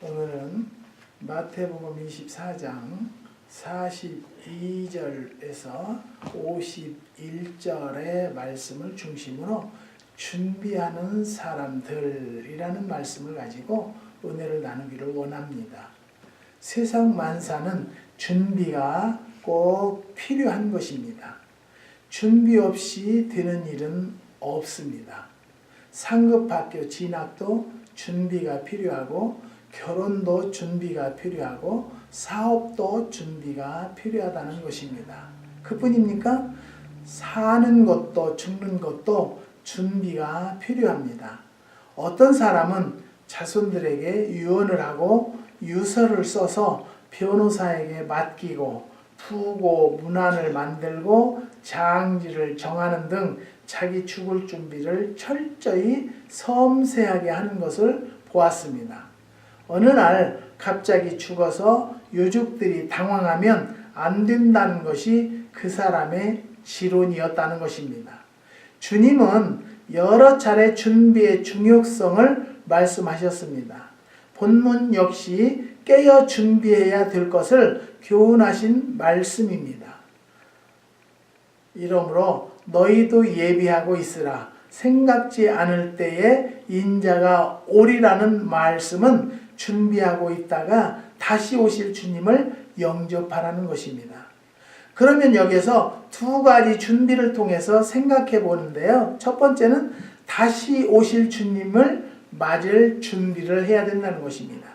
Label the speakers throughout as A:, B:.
A: 오늘은 마태복음 24장 42절에서 51절의 말씀을 중심으로 준비하는 사람들이라는 말씀을 가지고 은혜를 나누기를 원합니다. 세상 만사는 준비가 꼭 필요한 것입니다. 준비 없이 되는 일은 없습니다. 상급학교 진학도 준비가 필요하고 결혼도 준비가 필요하고 사업도 준비가 필요하다는 것입니다. 그뿐입니까? 사는 것도 죽는 것도 준비가 필요합니다. 어떤 사람은 자손들에게 유언을 하고 유서를 써서 변호사에게 맡기고 부고 문안을 만들고 장지를 정하는 등 자기 죽을 준비를 철저히 섬세하게 하는 것을 보았습니다. 어느 날 갑자기 죽어서 유족들이 당황하면 안 된다는 것이 그 사람의 지론이었다는 것입니다. 주님은 여러 차례 준비의 중요성을 말씀하셨습니다. 본문 역시 깨어 준비해야 될 것을 교훈하신 말씀입니다. 이러므로 너희도 예비하고 있으라. 생각지 않을 때에 인자가 오리라는 말씀은 준비하고 있다가 다시 오실 주님을 영접하라는 것입니다. 그러면 여기서 두 가지 준비를 통해서 생각해 보는데요. 첫 번째는 다시 오실 주님을 맞을 준비를 해야 된다는 것입니다.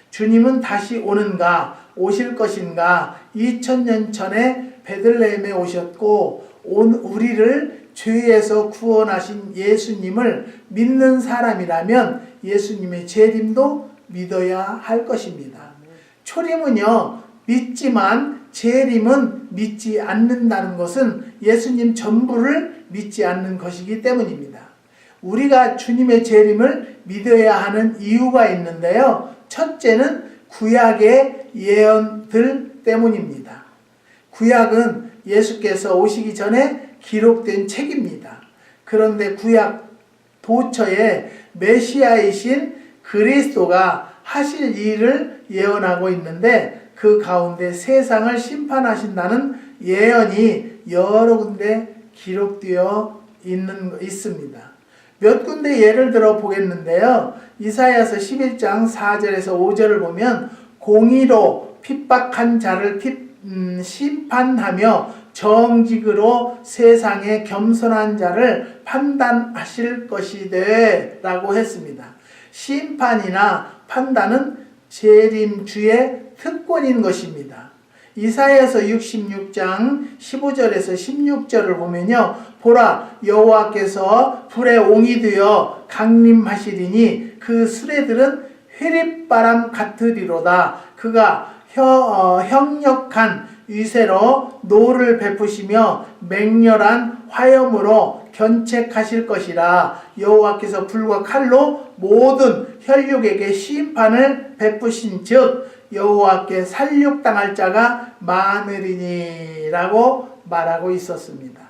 A: 주님은 다시 오는가, 오실 것인가, 2000년 전에 베들레헴에 오셨고 우리를 죄에서 구원하신 예수님을 믿는 사람이라면 예수님의 재림도 믿어야 할 것입니다. 초림은요, 믿지만 재림은 믿지 않는다는 것은 예수님 전부를 믿지 않는 것이기 때문입니다. 우리가 주님의 재림을 믿어야 하는 이유가 있는데요. 첫째는 구약의 예언들 때문입니다. 구약은 예수께서 오시기 전에 기록된 책입니다. 그런데 구약 도처에 메시아이신 그리스도가 하실 일을 예언하고 있는데 그 가운데 세상을 심판하신다는 예언이 여러 군데 기록되어 있습니다. 몇 군데 예를 들어 보겠는데요. 이사야서 11장 4절에서 5절을 보면 공의로 핍박한 자를 심판하며 정직으로 세상의 겸손한 자를 판단하실 것이되 라고 했습니다. 심판이나 판단은 재림주의 특권인 것입니다. 이사야서 66장 15절에서 16절을 보면요. 보라, 여호와께서 불에 옹이 되어 강림하시리니 그 수레들은 회립바람 같으리로다. 그가 형력한 위세로 노를 베푸시며 맹렬한 화염으로 견책하실 것이라. 여호와께서 불과 칼로 모든 혈육에게 심판을 베푸신 즉 여호와께 살육당할 자가 많으리니 라고 말하고 있었습니다.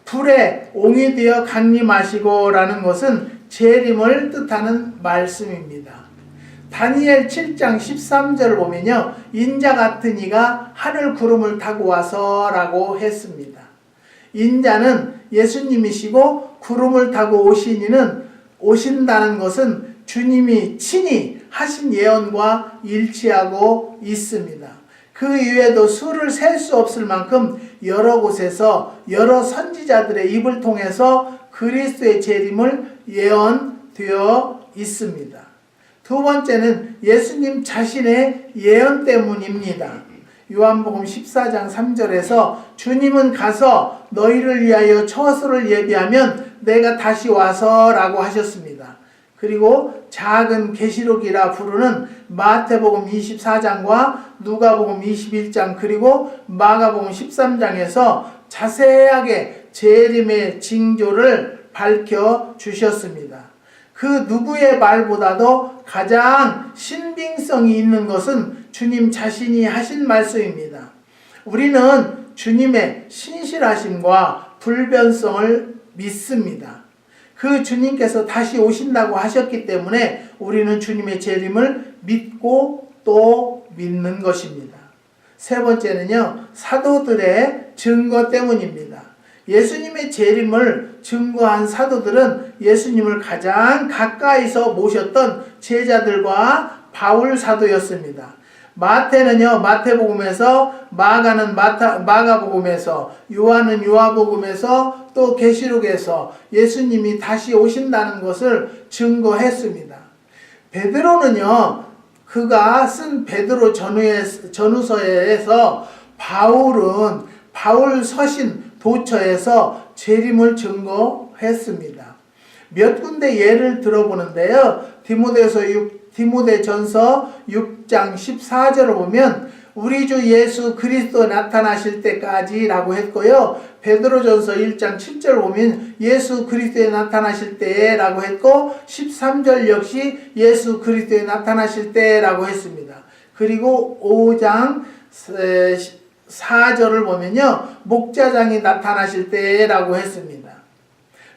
A: 불에 옹이 되어 강림하시고 라는 것은 재림을 뜻하는 말씀입니다. 다니엘 7장 13절을 보면요. 인자 같은 이가 하늘 구름을 타고 와서 라고 했습니다. 인자는 예수님이시고 구름을 타고 오신다는 것은 주님이 친히 하신 예언과 일치하고 있습니다. 그 이외에도 수를 셀 수 없을 만큼 여러 곳에서 여러 선지자들의 입을 통해서 그리스도의 재림을 예언되어 있습니다. 두 번째는 예수님 자신의 예언 때문입니다. 요한복음 14장 3절에서 주님은 가서 너희를 위하여 처소를 예비하면 내가 다시 와서 라고 하셨습니다. 그리고 작은 계시록이라 부르는 마태복음 24장과 누가복음 21장 그리고 마가복음 13장에서 자세하게 재림의 징조를 밝혀주셨습니다. 그 누구의 말보다도 가장 신빙성이 있는 것은 주님 자신이 하신 말씀입니다. 우리는 주님의 신실하심과 불변성을 믿습니다. 그 주님께서 다시 오신다고 하셨기 때문에 우리는 주님의 재림을 믿고 또 믿는 것입니다. 세 번째는요, 사도들의 증거 때문입니다. 예수님의 재림을 증거한 사도들은 예수님을 가장 가까이서 모셨던 제자들과 바울 사도였습니다. 마태는요, 마태복음에서, 마가는 마가복음에서, 요한은 요한복음에서, 또 계시록에서 예수님이 다시 오신다는 것을 증거했습니다. 베드로는요, 그가 쓴 베드로 전후서에서 바울은 바울 서신 도처에서 재림을 증거했습니다. 몇 군데 예를 들어보는데요. 디모데전서 6장 14절을 보면 우리 주 예수 그리스도 나타나실 때까지 라고 했고요. 베드로전서 1장 7절 보면 예수 그리스도에 나타나실 때 라고 했고 13절 역시 예수 그리스도에 나타나실 때 라고 했습니다. 그리고 5장 4절을 보면요, 목자장이 나타나실 때 라고 했습니다.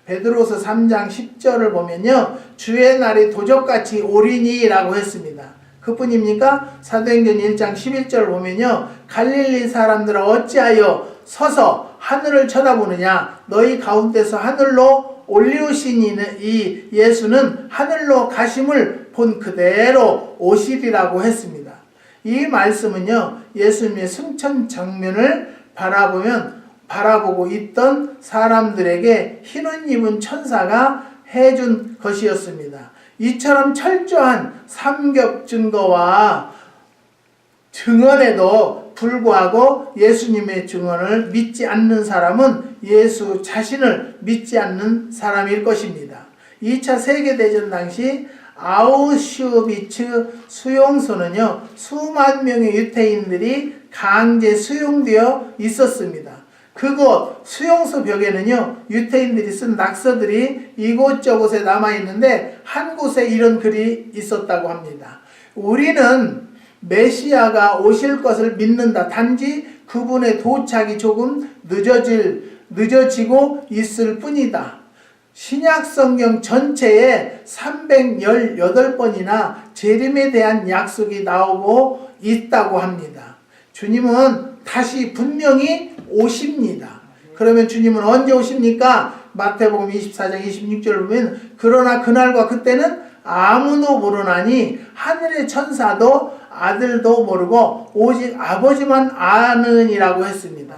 A: 베드로서 3장 10절을 보면요, 주의 날이 도적같이 오리니 라고 했습니다. 그뿐입니까? 사도행전 1장 11절을 보면요, 갈릴리 사람들아 어찌하여 서서 하늘을 쳐다보느냐, 너희 가운데서 하늘로 올리우신 이 예수는 하늘로 가심을 본 그대로 오시리라고 했습니다. 이 말씀은요, 예수님의 승천 장면을 바라보고 있던 사람들에게 흰옷 입은 천사가 해준 것이었습니다. 이처럼 철저한 삼격 증거와 증언에도 불구하고 예수님의 증언을 믿지 않는 사람은 예수 자신을 믿지 않는 사람일 것입니다. 2차 세계대전 당시 아우슈비츠 수용소는요, 수만 명의 유태인들이 강제 수용되어 있었습니다. 그곳 수용소 벽에는요, 유태인들이 쓴 낙서들이 이곳저곳에 남아있는데 한 곳에 이런 글이 있었다고 합니다. 우리는 메시아가 오실 것을 믿는다. 단지 그분의 도착이 조금 늦어지고 있을 뿐이다. 신약 성경 전체에 318번이나 재림에 대한 약속이 나오고 있다고 합니다. 주님은 다시 분명히 오십니다. 그러면 주님은 언제 오십니까? 마태복음 24장 26절을 보면 그러나 그날과 그때는 아무도 모르나니 하늘의 천사도 아들도 모르고 오직 아버지만 아느니라고 했습니다.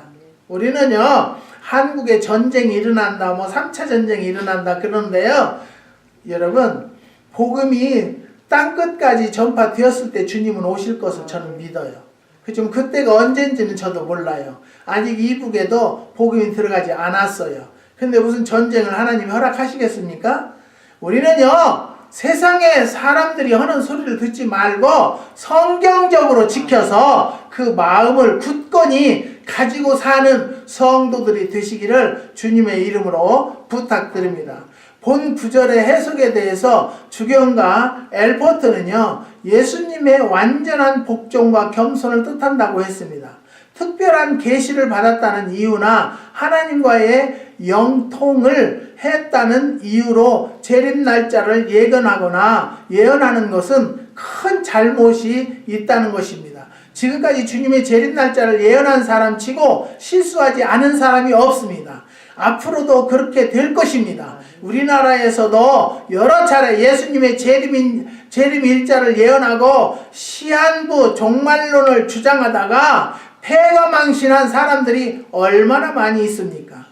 A: 우리는요, 한국에 전쟁이 일어난다, 3차 전쟁이 일어난다 그러는데요, 여러분, 복음이 땅끝까지 전파되었을 때 주님은 오실 것을 저는 믿어요. 그렇지만 그때가 언젠지는 저도 몰라요. 아직 이북에도 복음이 들어가지 않았어요. 근데 무슨 전쟁을 하나님이 허락하시겠습니까? 우리는요, 세상에 사람들이 하는 소리를 듣지 말고 성경적으로 지켜서 그 마음을 굳건히 가지고 사는 성도들이 되시기를 주님의 이름으로 부탁드립니다. 본 구절의 해석에 대해서 주경가 엘포트는요, 예수님의 완전한 복종과 겸손을 뜻한다고 했습니다. 특별한 계시를 받았다는 이유나 하나님과의 영통을 했다는 이유로 재림 날짜를 예언하는 것은 큰 잘못이 있다는 것입니다. 지금까지 주님의 재림 날짜를 예언한 사람 치고 실수하지 않은 사람이 없습니다. 앞으로도 그렇게 될 것입니다. 우리나라에서도 여러 차례 예수님의 재림 일자를 예언하고 시한부 종말론을 주장하다가 패가망신한 사람들이 얼마나 많이 있습니까?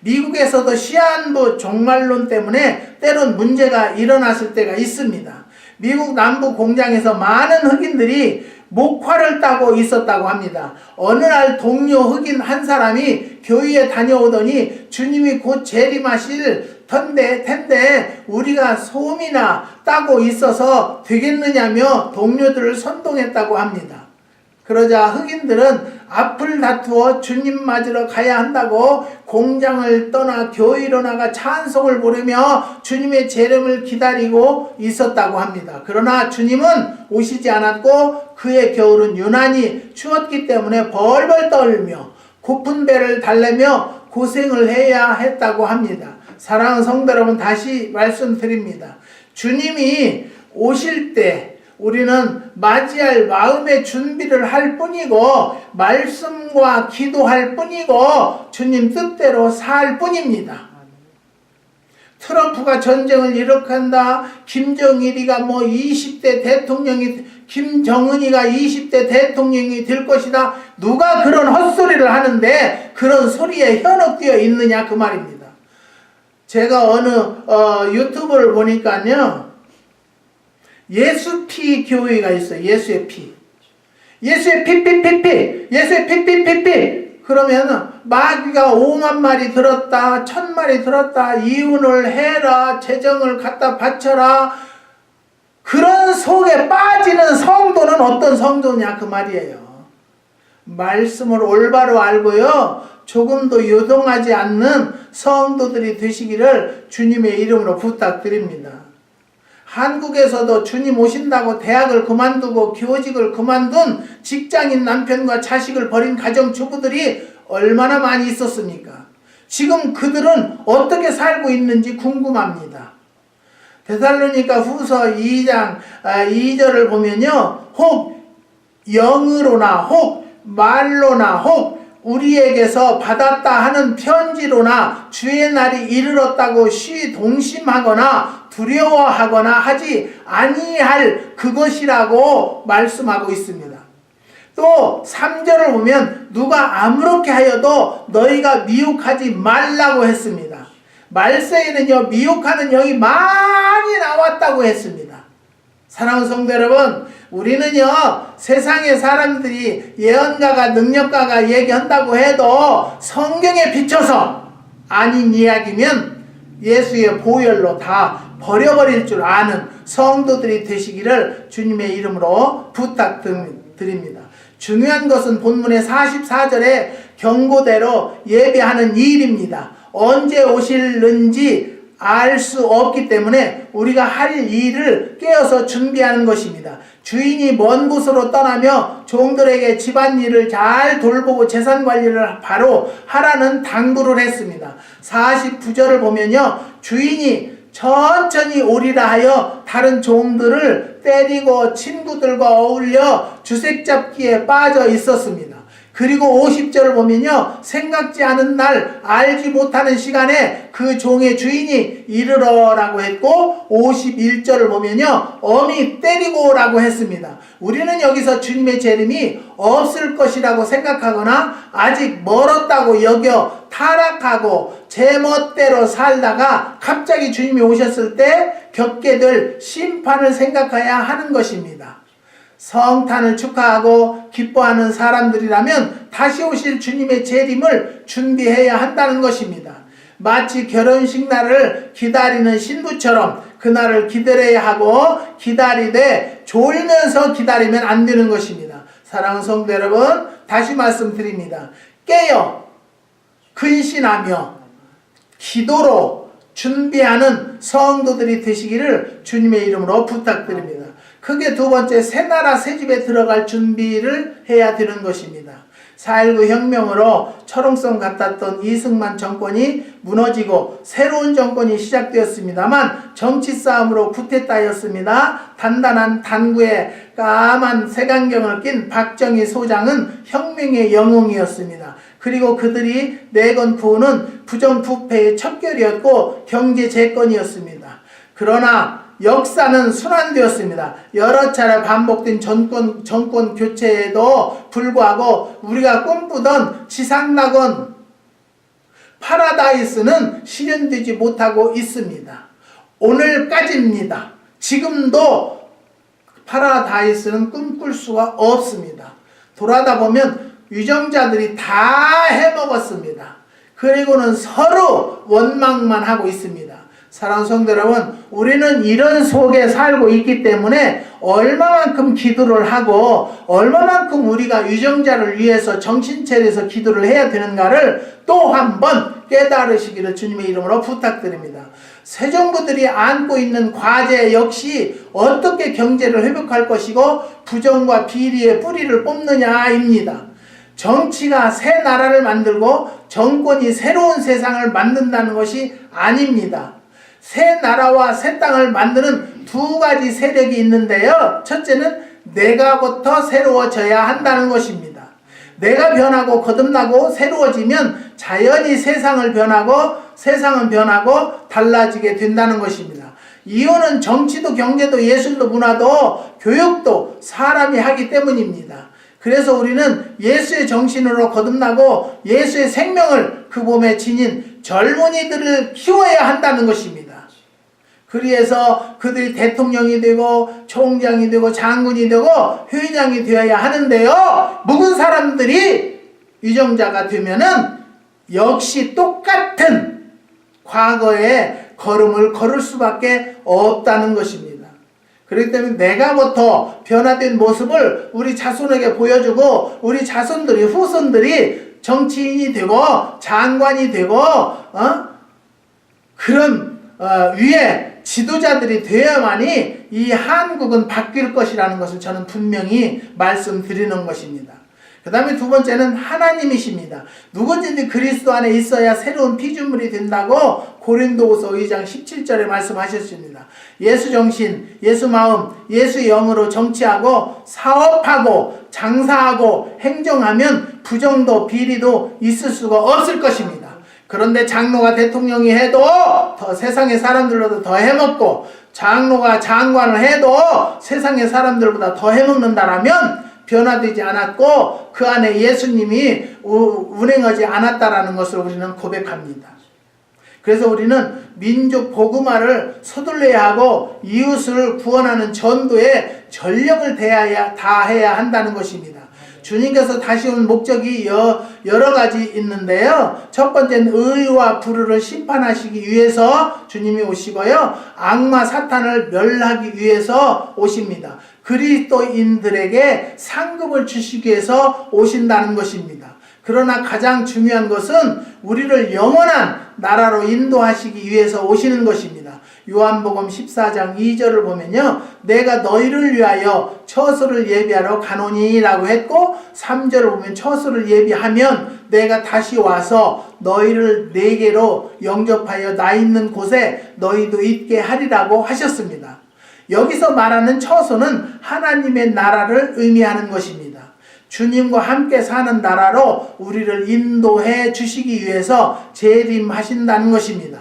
A: 미국에서도 시한부 종말론 때문에 때론 문제가 일어났을 때가 있습니다. 미국 남부 공장에서 많은 흑인들이 목화를 따고 있었다고 합니다. 어느 날 동료 흑인 한 사람이 교회에 다녀오더니 주님이 곧 재림하실 텐데 우리가 솜이나 따고 있어서 되겠느냐며 동료들을 선동했다고 합니다. 그러자 흑인들은 앞을 다투어 주님 맞으러 가야 한다고 공장을 떠나 교회로 나가 찬송을 부르며 주님의 재림을 기다리고 있었다고 합니다. 그러나 주님은 오시지 않았고 그의 겨울은 유난히 추웠기 때문에 벌벌 떨며 고픈 배를 달래며 고생을 해야 했다고 합니다. 사랑하는 성도 여러분, 다시 말씀드립니다. 주님이 오실 때 우리는 맞이할 마음의 준비를 할 뿐이고 말씀과 기도할 뿐이고 주님 뜻대로 살 뿐입니다. 트럼프가 전쟁을 일으킨다. 김정일이가 20대 대통령이 김정은이가 20대 대통령이 될 것이다. 누가 그런 헛소리를 하는데 그런 소리에 현혹되어 있느냐 그 말입니다. 제가 어느 유튜브를 보니까요. 예수 피 교회가 있어요. 예수의 피. 예수의 피피피피. 예수의 피피피피. 그러면 마귀가 5만 마리 들었다. 1000마리 들었다. 이혼을 해라. 재정을 갖다 바쳐라. 그런 속에 빠지는 성도는 어떤 성도냐 그 말이에요. 말씀을 올바로 알고요. 조금도 요동하지 않는 성도들이 되시기를 주님의 이름으로 부탁드립니다. 한국에서도 주님 오신다고 대학을 그만두고 교직을 그만둔 직장인 남편과 자식을 버린 가정주부들이 얼마나 많이 있었습니까? 지금 그들은 어떻게 살고 있는지 궁금합니다. 데살로니가 후서 2장 2절을 보면요. 혹 영으로나 혹 말로나 혹 우리에게서 받았다 하는 편지로나 주의 날이 이르렀다고 시동심하거나 두려워하거나 하지 아니할 그것이라고 말씀하고 있습니다. 또 3절을 보면 누가 아무렇게 하여도 너희가 미혹하지 말라고 했습니다. 말세에는요 미혹하는 영이 많이 나왔다고 했습니다. 사랑하는 성도 여러분, 우리는요 세상의 사람들이 예언가가 능력가가 얘기한다고 해도 성경에 비춰서 아닌 이야기면 예수의 보혈로 다 버려버릴 줄 아는 성도들이 되시기를 주님의 이름으로 부탁드립니다. 중요한 것은 본문의 44절의 경고대로 예배하는 일입니다. 언제 오실는지 알 수 없기 때문에 우리가 할 일을 깨어서 준비하는 것입니다. 주인이 먼 곳으로 떠나며 종들에게 집안일을 잘 돌보고 재산관리를 바로 하라는 당부를 했습니다. 49절을 보면요. 주인이 천천히 오리라 하여 다른 종들을 때리고 친구들과 어울려 주색잡기에 빠져 있었습니다. 그리고 50절을 보면요. 생각지 않은 날 알지 못하는 시간에 그 종의 주인이 이르러라고 했고 51절을 보면요. 엄히 때리고 오라고 했습니다. 우리는 여기서 주님의 재림이 없을 것이라고 생각하거나 아직 멀었다고 여겨 타락하고 제멋대로 살다가 갑자기 주님이 오셨을 때 겪게 될 심판을 생각해야 하는 것입니다. 성탄을 축하하고 기뻐하는 사람들이라면 다시 오실 주님의 재림을 준비해야 한다는 것입니다. 마치 결혼식 날을 기다리는 신부처럼 그날을 기다려야 하고 기다리되 졸면서 기다리면 안 되는 것입니다. 사랑하는 성도 여러분, 다시 말씀드립니다. 깨어 근신하며 기도로 준비하는 성도들이 되시기를 주님의 이름으로 부탁드립니다. 크게 두 번째, 새나라 새집에 들어갈 준비를 해야 되는 것입니다. 4.19 혁명으로 철옹성 같았던 이승만 정권이 무너지고 새로운 정권이 시작되었습니다만 정치 싸움으로 쿠데타였습니다. 단단한 단구에 까만 색안경을 낀 박정희 소장은 혁명의 영웅이었습니다. 그리고 그들이 내건 구호는 부정부패의 척결이었고 경제재건이었습니다. 그러나 역사는 순환되었습니다. 여러 차례 반복된 정권 교체에도 불구하고 우리가 꿈꾸던 지상낙원 파라다이스는 실현되지 못하고 있습니다. 오늘까지입니다. 지금도 파라다이스는 꿈꿀 수가 없습니다. 돌아다 보면 유정자들이 다 해먹었습니다. 그리고는 서로 원망만 하고 있습니다. 사랑하는 성도 여러분, 우리는 이런 속에 살고 있기 때문에 얼마만큼 기도를 하고 얼마만큼 우리가 유정자를 위해서 정신 차려서 기도를 해야 되는가를 또 한 번 깨달으시기를 주님의 이름으로 부탁드립니다. 새 정부들이 안고 있는 과제 역시 어떻게 경제를 회복할 것이고 부정과 비리의 뿌리를 뽑느냐입니다. 정치가 새 나라를 만들고 정권이 새로운 세상을 만든다는 것이 아닙니다. 새 나라와 새 땅을 만드는 두 가지 세력이 있는데요. 첫째는 내가부터 새로워져야 한다는 것입니다. 내가 변하고 거듭나고 새로워지면 자연히 세상을 변하고 세상은 변하고 달라지게 된다는 것입니다. 이유는 정치도 경제도 예술도 문화도 교육도 사람이 하기 때문입니다. 그래서 우리는 예수의 정신으로 거듭나고 예수의 생명을 그 몸에 지닌 젊은이들을 키워야 한다는 것입니다. 그래서 그들이 대통령이 되고 총장이 되고 장군이 되고 회장이 되어야 하는데요. 묵은 사람들이 위정자가 되면은 역시 똑같은 과거의 걸음을 걸을 수밖에 없다는 것입니다. 그렇기 때문에 내가부터 변화된 모습을 우리 자손에게 보여주고 우리 자손들이 후손들이 정치인이 되고 장관이 되고 그런 위에 지도자들이 되어야만이 이 한국은 바뀔 것이라는 것을 저는 분명히 말씀드리는 것입니다. 그 다음에 두 번째는 하나님이십니다. 누구든지 그리스도 안에 있어야 새로운 피조물이 된다고 고린도후서 2장 17절에 말씀하셨습니다. 예수 정신, 예수 마음, 예수 영으로 정치하고 사업하고 장사하고 행정하면 부정도 비리도 있을 수가 없을 것입니다. 그런데 장로가 대통령이 해도 더 세상의 사람들보다 더 해먹고 장로가 장관을 해도 세상의 사람들보다 더 해먹는다라면 변화되지 않았고 그 안에 예수님이 운행하지 않았다라는 것을 우리는 고백합니다. 그래서 우리는 민족 복음화를 서둘러야 하고 이웃을 구원하는 전도에 전력을 다해야 한다는 것입니다. 주님께서 다시 온 목적이 여러 가지 있는데요. 첫 번째는 의와 불의를 심판하시기 위해서 주님이 오시고요. 악마 사탄을 멸하기 위해서 오십니다. 그리스도인들에게 상급을 주시기 위해서 오신다는 것입니다. 그러나 가장 중요한 것은 우리를 영원한 나라로 인도하시기 위해서 오시는 것입니다. 요한복음 14장 2절을 보면요. 내가 너희를 위하여 처소를 예비하러 가노니 라고 했고 3절을 보면 처소를 예비하면 내가 다시 와서 너희를 내게로 영접하여 나 있는 곳에 너희도 있게 하리라고 하셨습니다. 여기서 말하는 처소는 하나님의 나라를 의미하는 것입니다. 주님과 함께 사는 나라로 우리를 인도해 주시기 위해서 재림하신다는 것입니다.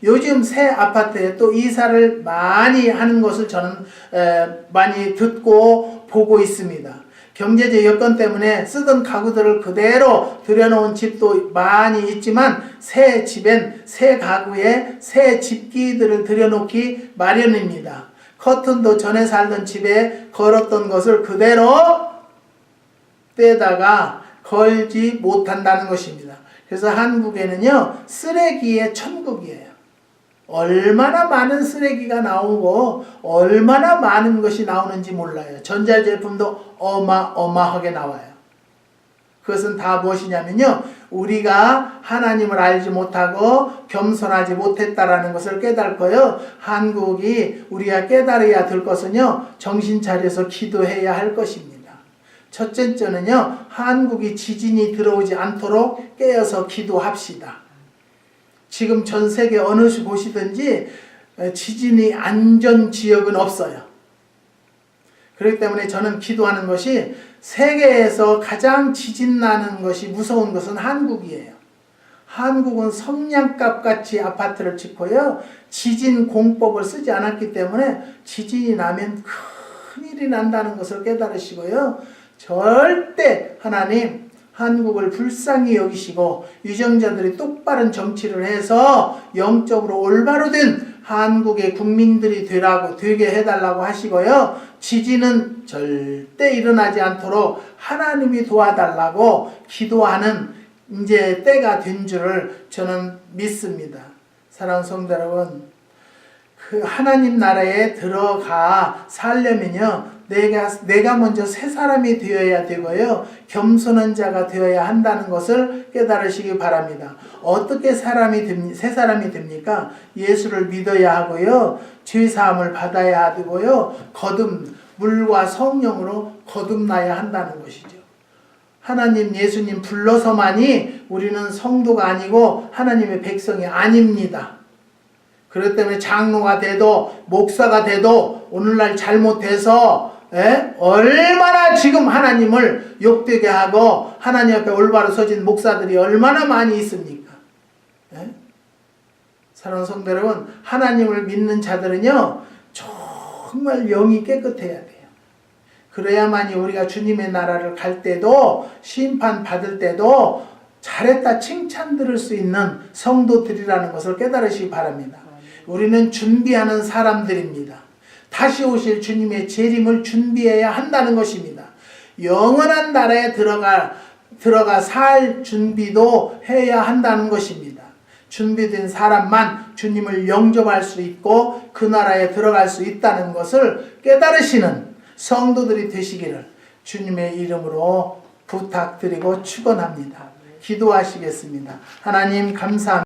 A: 요즘 새 아파트에 또 이사를 많이 하는 것을 저는 많이 듣고 보고 있습니다. 경제적 여건 때문에 쓰던 가구들을 그대로 들여놓은 집도 많이 있지만 새 집엔 새 가구에 새 집기들을 들여놓기 마련입니다. 커튼도 전에 살던 집에 걸었던 것을 그대로 떼다가 걸지 못한다는 것입니다. 그래서 한국에는요 쓰레기의 천국이에요. 얼마나 많은 쓰레기가 나오고 얼마나 많은 것이 나오는지 몰라요. 전자제품도 어마어마하게 나와요. 그것은 다 무엇이냐면요, 우리가 하나님을 알지 못하고 겸손하지 못했다라는 것을 깨닫고요, 한국이 우리가 깨달아야 될 것은요, 정신 차려서 기도해야 할 것입니다. 첫째는요, 한국이 지진이 들어오지 않도록 깨어서 기도합시다. 지금 전 세계 어느 시 보시든지 지진이 안전지역은 없어요. 그렇기 때문에 저는 기도하는 것이 세계에서 가장 지진 나는 것이 무서운 것은 한국이에요. 한국은 성냥갑같이 아파트를 짓고요, 지진 공법을 쓰지 않았기 때문에 지진이 나면 큰일이 난다는 것을 깨달으시고요, 절대 하나님 한국을 불쌍히 여기시고 유정자들이 똑바른 정치를 해서 영적으로 올바로 된 한국의 국민들이 되게 해달라고 하시고요, 지진은 절대 일어나지 않도록 하나님이 도와달라고 기도하는 이제 때가 된 줄을 저는 믿습니다. 사랑하는 성도 여러분, 그 하나님 나라에 들어가 살려면요, 내가 먼저 새 사람이 되어야 되고요, 겸손한 자가 되어야 한다는 것을 깨달으시기 바랍니다. 어떻게 새 사람이 됩니까? 예수를 믿어야 하고요, 죄사함을 받아야 되고요, 물과 성령으로 거듭나야 한다는 것이죠. 하나님 예수님 불러서만이 우리는 성도가 아니고 하나님의 백성이 아닙니다. 그렇기 때문에 장로가 돼도 목사가 돼도 오늘날 잘못해서 얼마나 지금 하나님을 욕되게 하고 하나님 앞에 올바로 서진 목사들이 얼마나 많이 있습니까? 사랑하는 성도 여러분, 하나님을 믿는 자들은요 정말 영이 깨끗해야 돼요. 그래야만이 우리가 주님의 나라를 갈 때도 심판 받을 때도 잘했다 칭찬 들을 수 있는 성도들이라는 것을 깨달으시기 바랍니다. 우리는 준비하는 사람들입니다. 다시 오실 주님의 재림을 준비해야 한다는 것입니다. 영원한 나라에 들어가 살 준비도 해야 한다는 것입니다. 준비된 사람만 주님을 영접할 수 있고 그 나라에 들어갈 수 있다는 것을 깨달으시는 성도들이 되시기를 주님의 이름으로 부탁드리고 축원합니다. 기도하시겠습니다. 하나님 감사합니다.